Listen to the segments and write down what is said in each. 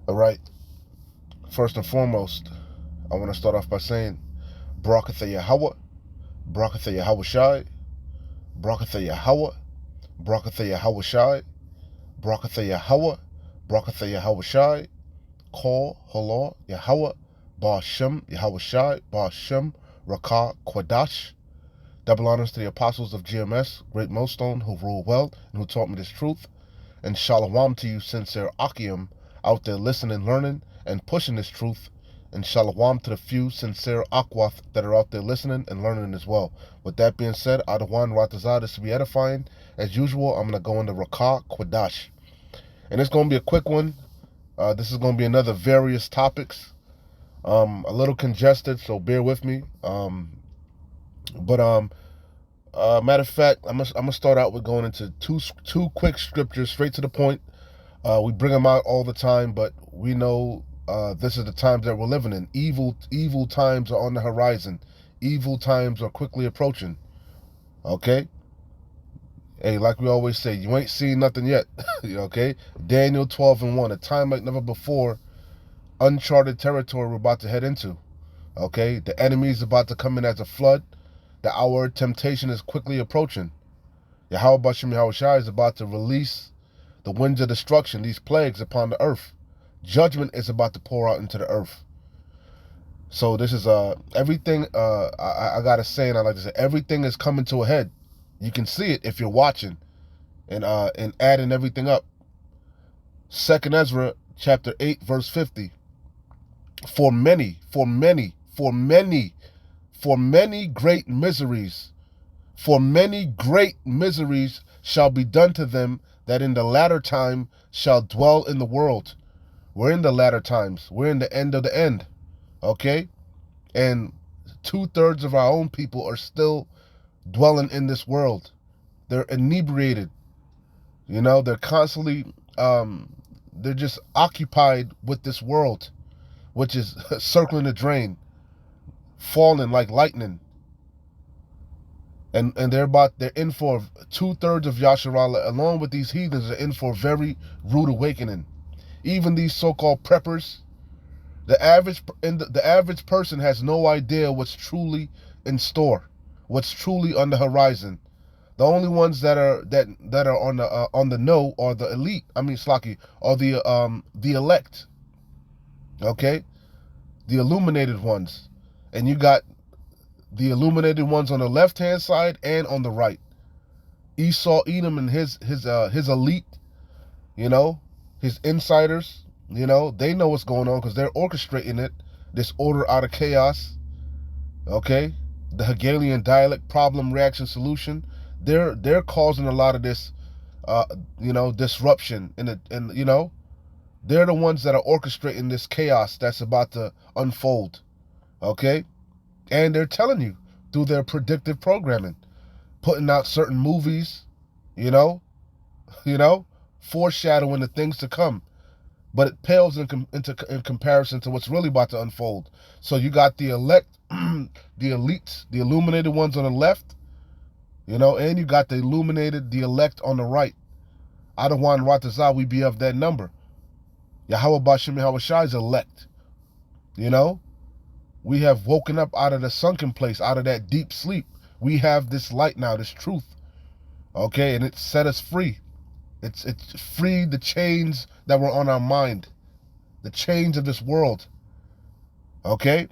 All right. First and foremost, I want to start off by saying, Barakatha Yahweh, Barakatha Yahweh Shai, Barakatha Yahweh, Barakatha Yahweh Shai, Barakatha Yahweh, Barakatha Yahweh Shai, Kol, Halal, Yahweh, Ba Shem, Yahweh Shai, Ba Shem, Rakah, Quadash. Double honors to the apostles of GMS, Great Millstone, who rule well and who taught me this truth. And shalom to you, sincere Akim, out there listening, learning, and pushing this truth. And shalom to the few sincere Akwath that are out there listening and learning as well. With that being said, Adawan Ratazah, this will be edifying. As usual, I'm going to go into Rakah Quadash. And it's going to be a quick one. This is going to be another various topics. A little congested, so bear with me. Matter of fact, I'm gonna start out with going into two quick scriptures, straight to the point. We bring them out all the time, but we know this is the times that we're living in. Evil times are on the horizon. Evil times are quickly approaching. Okay? Hey, like we always say, you ain't seen nothing yet. Okay? Daniel 12:1, a time like never before, uncharted territory we're about to head into. Okay? The enemy is about to come in as a flood. The hour of temptation is quickly approaching. Yahweh Bashem Yahweh Shai is about to release the winds of destruction, these plagues upon the earth. Judgment is about to pour out into the earth. So this is everything. I got a saying I like to say, everything is coming to a head. You can see it if you're watching and adding everything up. 2nd Ezra chapter 8 verse 50. For many great miseries, for many great miseries shall be done to them that in the latter time shall dwell in the world. We're in the latter times. We're in the end of the end. Okay? And 2/3 of our own people are still dwelling in this world. They're inebriated. They're constantly, they're just occupied with this world, which is circling the drain, falling like lightning. And they're in for 2/3 of Yasharallah, along with these heathens, are in for a very rude awakening. Even these so-called preppers, the average person has no idea what's truly in store, what's truly on the horizon. The only ones that are on the know are the elite. I mean, Slaki, are the elect. Okay, the illuminated ones, and you got the illuminated ones on the left-hand side and on the right. Esau, Edom, and his elite, his insiders, they know what's going on because they're orchestrating it, this order out of chaos. Okay, the Hegelian dialect problem reaction solution. They're causing a lot of this, disruption they're the ones that are orchestrating this chaos that's about to unfold. Okay. And they're telling you through their predictive programming, putting out certain movies, you know, foreshadowing the things to come. But it pales in comparison to what's really about to unfold. So you got the elect, the elites, the illuminated ones on the left, and you got the elect on the right. Adawan Ratazah, we be of that number. Yahweh Bashem Yahweh Shai is elect. We have woken up out of the sunken place, out of that deep sleep. We have this light now, this truth. Okay, and it set us free. It's freed the chains that were on our mind, the chains of this world. Okay,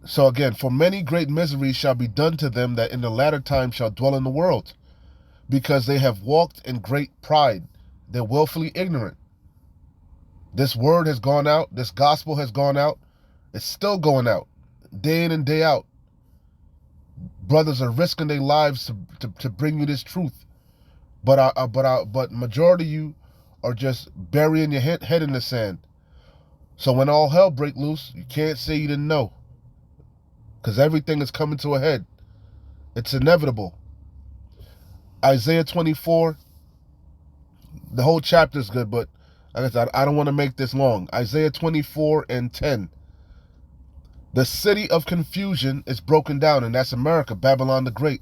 So again, for many great miseries shall be done to them that in the latter time shall dwell in the world, because they have walked in great pride. They're willfully ignorant. This word has gone out. This gospel has gone out. It's still going out, day in and day out. Brothers are risking their lives to bring you this truth, but majority of you are just burying your head in the sand. So when all hell break loose, you can't say you didn't know, because everything is coming to a head. It's inevitable. Isaiah 24. The whole chapter is good, but like I said, I don't want to make this long. Isaiah 24:10. The city of confusion is broken down, and that's America, Babylon the Great.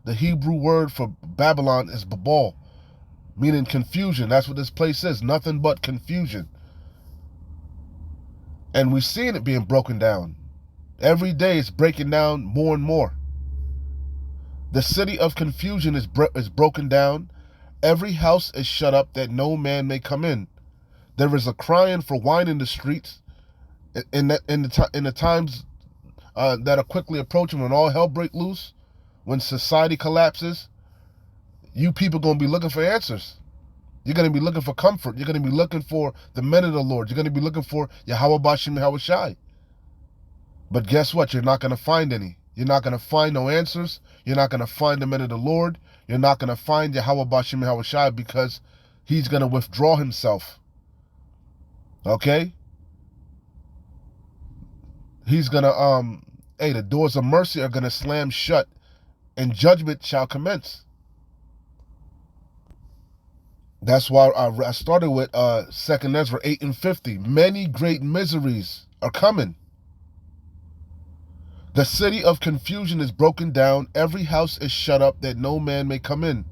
The Hebrew word for Babylon is Babal, meaning confusion. That's what this place is, nothing but confusion. And we're seeing it being broken down. Every day it's breaking down more and more. The city of confusion is broken down. Every house is shut up that no man may come in. There is a crying for wine in the streets. In the times that are quickly approaching, when all hell breaks loose, when society collapses, you people going to be looking for answers. You're going to be looking for comfort. You're going to be looking for the men of the Lord. You're going to be looking for Yahweh Bashim Yahweh Shai. But guess what? You're not going to find any. You're not going to find no answers. You're not going to find the men of the Lord. You're not going to find Yahweh Bashim Yahweh Shai, because he's going to withdraw himself. Okay? He's going to, the doors of mercy are going to slam shut, and judgment shall commence. That's why I started with 2nd Ezra 8 and 50. Many great miseries are coming. The city of confusion is broken down. Every house is shut up that no man may come in.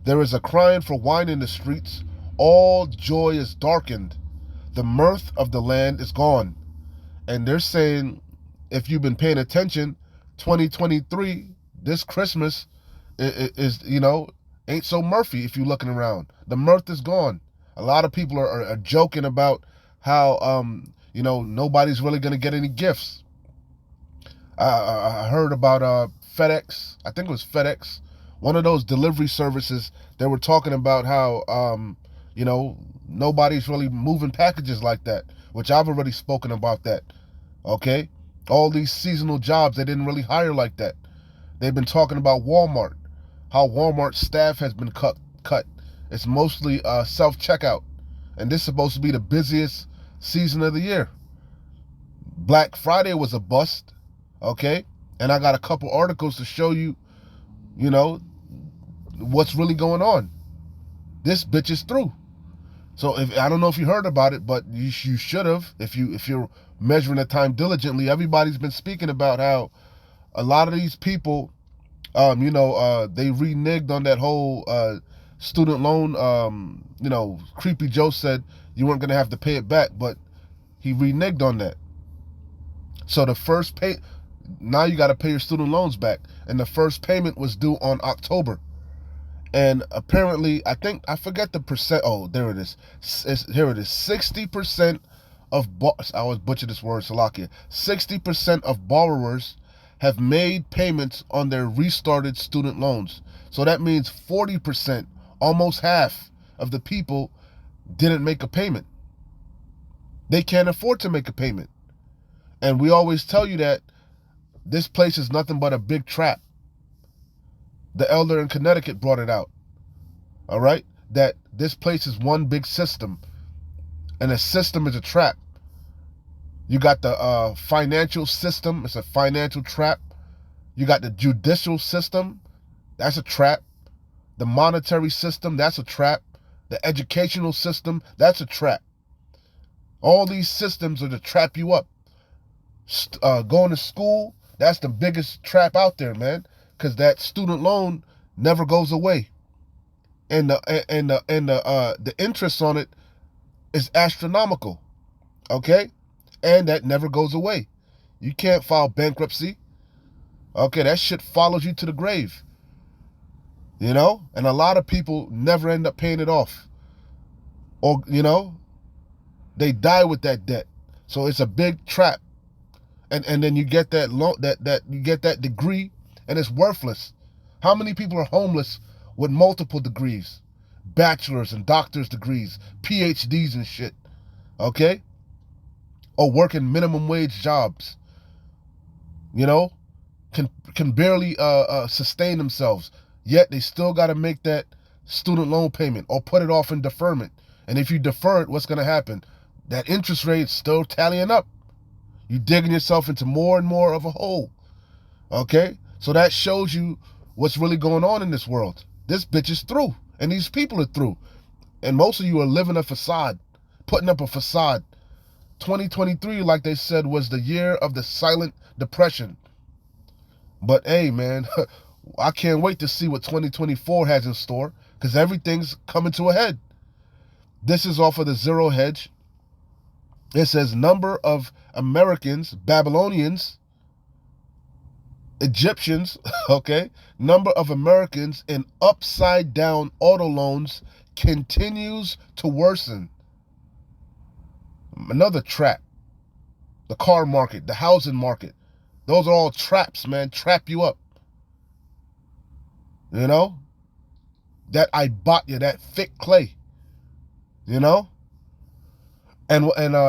There is a crying for wine in the streets. All joy is darkened. The mirth of the land is gone. And they're saying, if you've been paying attention, 2023, this Christmas is ain't so Murphy if you're looking around. The mirth is gone. A lot of people are joking about how, nobody's really going to get any gifts. I heard about FedEx. I think it was FedEx. One of those delivery services. They were talking about how, nobody's really moving packages like that, which I've already spoken about that. Okay? All these seasonal jobs, they didn't really hire like that. They've been talking about Walmart, how Walmart's staff has been cut. It's mostly self-checkout. And this is supposed to be the busiest season of the year. Black Friday was a bust. Okay? And I got a couple articles to show you, what's really going on. This bitch is through. So I don't know if you heard about it, but you should have. If you're measuring the time diligently, everybody's been speaking about how a lot of these people, they reneged on that whole student loan. Creepy Joe said you weren't going to have to pay it back, but he reneged on that. So the first now you got to pay your student loans back, and the first payment was due on October. And apparently, I forget the percent. Oh, there it is. Here it is. 60% of I always butcher this word, Salakia. 60% of borrowers have made payments on their restarted student loans. So that means 40%, almost half of the people didn't make a payment. They can't afford to make a payment. And we always tell you that this place is nothing but a big trap. The elder in Connecticut brought it out. All right? That this place is one big system. And a system is a trap. You got the financial system. It's a financial trap. You got the judicial system. That's a trap. The monetary system. That's a trap. The educational system. That's a trap. All these systems are to trap you up. Going to school, that's the biggest trap out there, man. Because that student loan never goes away, and the interest on it is astronomical. Okay, and that never goes away. You can't file bankruptcy. Okay, that shit follows you to the grave. And a lot of people never end up paying it off, or they die with that debt. So it's a big trap. And then you get that you get that degree, and it's worthless. How many people are homeless with multiple degrees, bachelor's and doctor's degrees, PhDs and shit, okay? Or working minimum wage jobs, can barely sustain themselves, yet they still got to make that student loan payment or put it off in deferment. And if you defer it, what's going to happen? That interest rate's still tallying up. You're digging yourself into more and more of a hole. Okay? So that shows you what's really going on in this world. This bitch is through. And these people are through. And most of you are living a facade. Putting up a facade. 2023, like they said, was the year of the silent depression. But hey, man, I can't wait to see what 2024 has in store. because everything's coming to a head. This is off of the Zero Hedge. It says number of Americans, Babylonians, Egyptians, okay, number of Americans in upside down auto loans continues to worsen. Another trap. The car market, the housing market. Those are all traps, man. Trap you up. You know? That I bought you, that thick clay. You know? And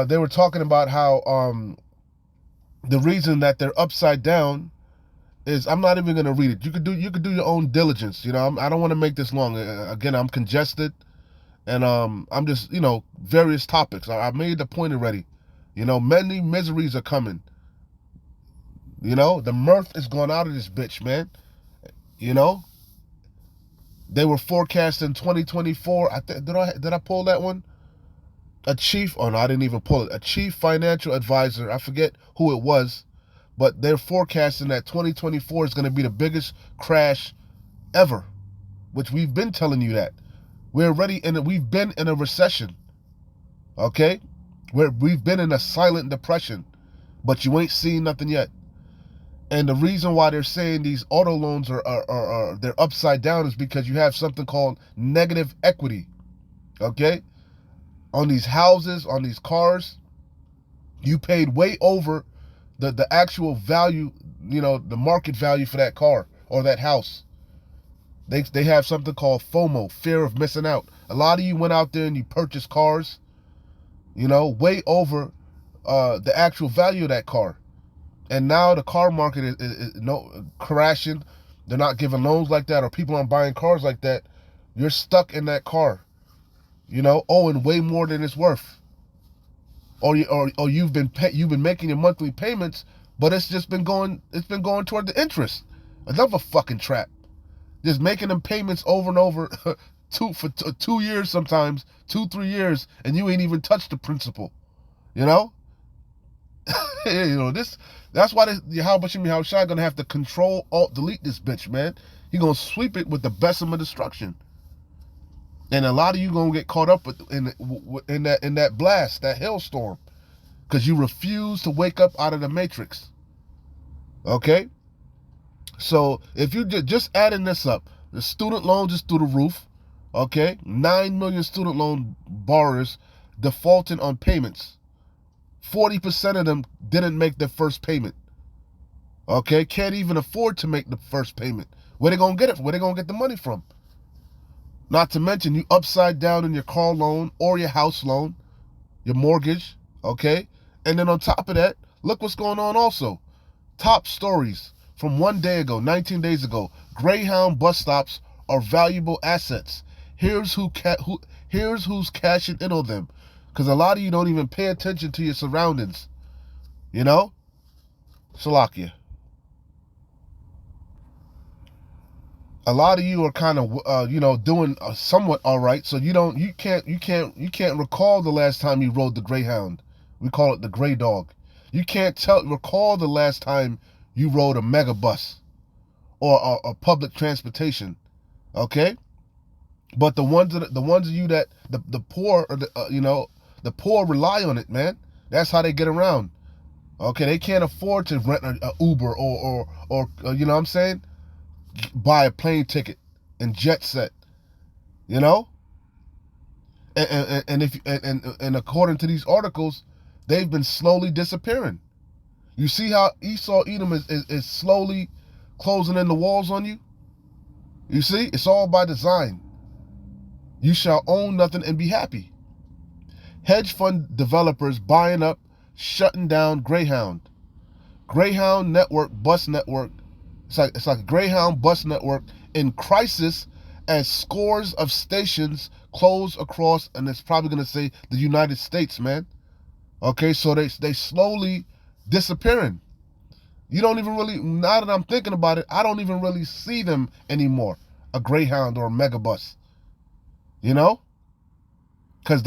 they were talking about how the reason that they're upside down is, I'm not even gonna read it. You could do your own diligence. You know, I don't want to make this long. Again, I'm congested, and I'm just, various topics. I made the point already. Many miseries are coming. The mirth is going out of this bitch, man. They were forecasting 2024. Did I pull that one? I didn't even pull it. A chief financial advisor, I forget who it was, but they're forecasting that 2024 is going to be the biggest crash ever, which we've been telling you that. We've been in a recession, okay? We've been in a silent depression, but you ain't seen nothing yet. And the reason why they're saying these auto loans they're upside down is because you have something called negative equity, okay? On these houses, on these cars, you paid way over the actual value, the market value for that car or that house. They have something called FOMO, fear of missing out. A lot of you went out there and you purchased cars, way over the actual value of that car. And now the car market is crashing. They're not giving loans like that, or people aren't buying cars like that. You're stuck in that car, owing way more than it's worth. Or you've been making your monthly payments, but it's been going toward the interest. Another fucking trap. Just making them payments over and over, for 2 years sometimes, 2-3 years, and you ain't even touched the principal. That's why Yahweh Shai gonna have to control, alt, delete this bitch, man. He gonna sweep it with the besom of destruction. And a lot of you gonna get caught up in that blast, that hailstorm, because you refuse to wake up out of the matrix. Okay? So if you just adding this up, the student loans is through the roof. Okay? 9 million student loan borrowers defaulting on payments. 40% of them didn't make their first payment. Okay? Can't even afford to make the first payment. Where they gonna get it? Where they gonna get the money from? Not to mention, you upside down in your car loan or your house loan, your mortgage, okay? And then on top of that, look what's going on also. Top stories from 1 day ago, 19 days ago. Greyhound bus stops are valuable assets. Here's who's cashing in on them. Because a lot of you don't even pay attention to your surroundings. Salakia. A lot of you are kind of, doing somewhat all right. So you can't recall the last time you rode the Greyhound. We call it the Grey Dog. You can't recall the last time you rode a megabus or a public transportation. Okay, but the ones of you that the poor, or the poor rely on it, man. That's how they get around. Okay, they can't afford to rent a Uber or you know what I'm saying, buy a plane ticket and jet set, and according to these articles, they've been slowly disappearing. You see how Esau Edom is slowly closing in the walls on you? You see, it's all by design. You shall own nothing and be happy. Hedge fund developers buying up, shutting down Greyhound. Greyhound network, bus network. It's like a Greyhound bus network in crisis as scores of stations close across, and it's probably going to say the United States, man. Okay, so they slowly disappearing. You don't even really, now that I'm thinking about it, I don't even really see them anymore. A Greyhound or a Megabus. Because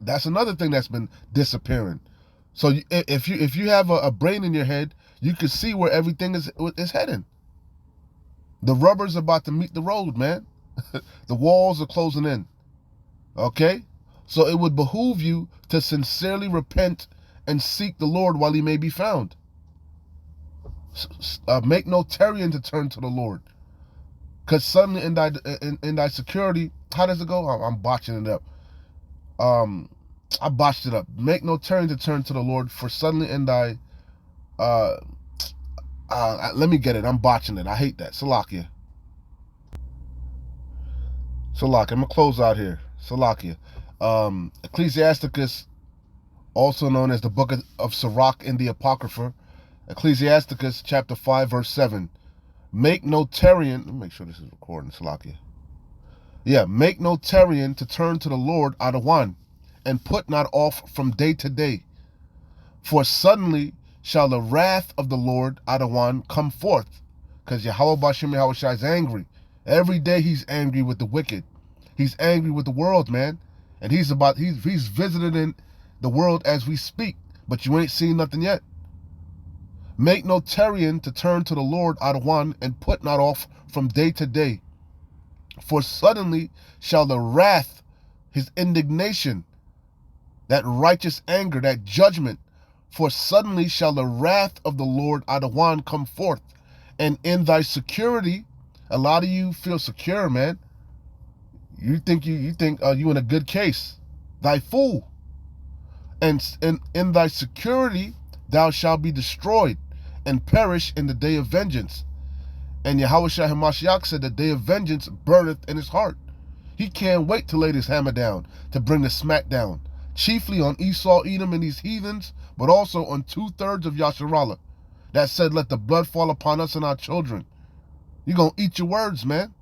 that's another thing that's been disappearing. So if you have a brain in your head, you can see where everything is heading. The rubber's about to meet the road, man. The walls are closing in. Okay? So it would behoove you to sincerely repent and seek the Lord while he may be found. Make no tarrying to turn to the Lord. Because suddenly in thy security, how does it go? I'm botching it up. I botched it up. Make no tarrying to turn to the Lord, for suddenly in thy let me get it. I'm botching it. I hate that. Salakia. I'm gonna close out here. Salakia. Ecclesiasticus, also known as the Book of Sirach in the Apocrypha. Ecclesiasticus chapter 5 verse 7. Make no tarrying. Let me make sure this is recording. Salakia. Yeah, make no tarrying to turn to the Lord Adawan, and put not off from day to day. For suddenly shall the wrath of the Lord Adawan come forth. Because Yahweh Bashem Yahushua is angry. Every day he's angry with the wicked. He's angry with the world, man. And he's visiting the world as we speak. But you ain't seen nothing yet. Make no tarrying to turn to the Lord Adawan, and put not off from day to day. For suddenly shall the wrath, his indignation, that righteous anger, that judgment, for suddenly shall the wrath of the Lord Adawan come forth. And in thy security, a lot of you feel secure, man. You think you in a good case. Thy fool. And in thy security thou shalt be destroyed and perish in the day of vengeance. And Yahushua HaMashiach said, the day of vengeance burneth in his heart. He can't wait to lay this hammer down, to bring the smack down. Chiefly on Esau, Edom, and these heathens, but also on 2/3 of Yasharallah. That said, let the blood fall upon us and our children. You're going to eat your words, man.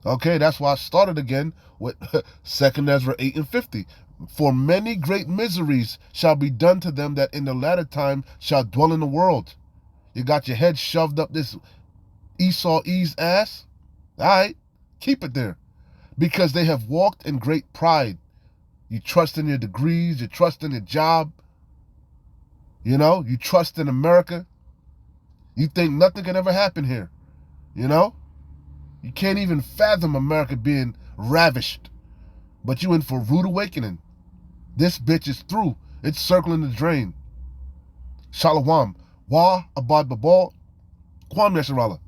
Okay, that's why I started again with 2 Ezra 8 and 50. For many great miseries shall be done to them that in the latter time shall dwell in the world. You got your head shoved up this Esau's ass? All right, keep it there. Because they have walked in great pride. You trust in your degrees, you trust in your job. You know, you trust in America. You think nothing can ever happen here. You know? You can't even fathom America being ravished. But you in for a rude awakening. This bitch is through. It's circling the drain. Shalom. Wa abad babal. Kwam Yasharallah.